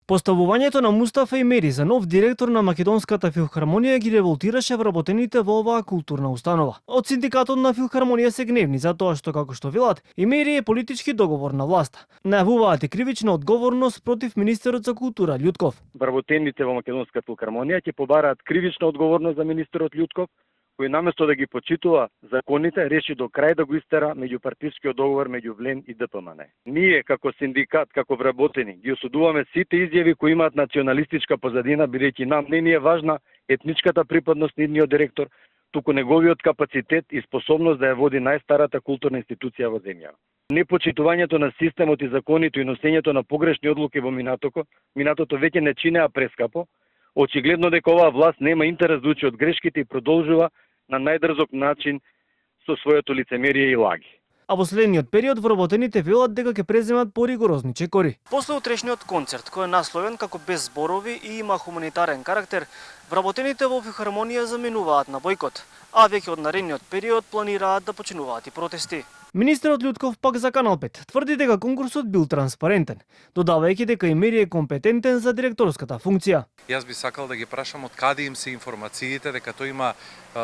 Поставувањето на Мустафа Имери за нов директор на Македонската филхармонија ги револтираше вработените во оваа културна установа. Од синдикатот на филхармонија се гневни за тоа што, како што велат, Имери е политички договор на власта. Најавуваат и кривична одговорност против министерот за култура Љутков. Вработените во Македонската филхармонија ќе побараат кривична одговорност за министерот Љутков, кој наместо да ги почитува законите, реши до крај да го истера меѓупартискиот договор меѓу ВЛЕН и ДПМН. Ние како синдикат, како вработени, ги осудуваме сите изјави кои имаат националистичка позадина, бидејќи нам не ни е важна етничката припадност на идниот директор, туку неговиот капацитет и способност да ја води најстарата културна институција во земјава. Непочитувањето на системот и законите и носењето на погрешни одлуки во минатото веќе не чинеа прескапо. Очигледно дека оваа власт нема интерес да учи од грешките и продолжува на најдрзок начин со своето лицемерие и лаги. А во следниот период вработените велат дека ќе преземат поригорозни чекори. После утрешниот концерт, кој е насловен како без зборови и има хуманитарен карактер, вработените во филхармонија заменуваат на бойкот, а веќе од наредниот период планираат да починуваат и протести. Министерот Љутков пак за Канал 5 тврди дека конкурсот бил транспарентен, додавајќи дека Имери е компетентен за директорската функција. Јас би сакал да ги прашам од каде им се информациите дека тој има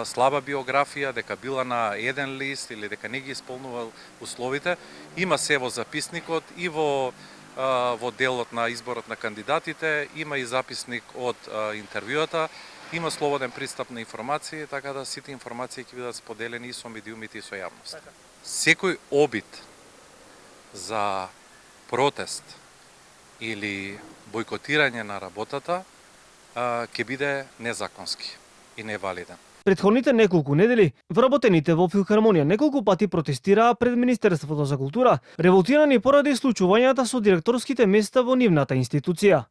слаба биографија, дека била на еден лист или дека не ги исполнувал условите. Има се во записникот и во делот на изборот на кандидатите, има и записник од интервјуата, има слободен пристап на информации, така да сите информации ќе бидат споделени и со медиумите и со јавност. Секој обид за протест или бойкотирање на работата ќе биде незаконски и невалиден. Претходните неколку недели вработените во филхармонија неколку пати протестираа пред Министерството за култура, револтирани поради случувањата со директорските места во нивната институција.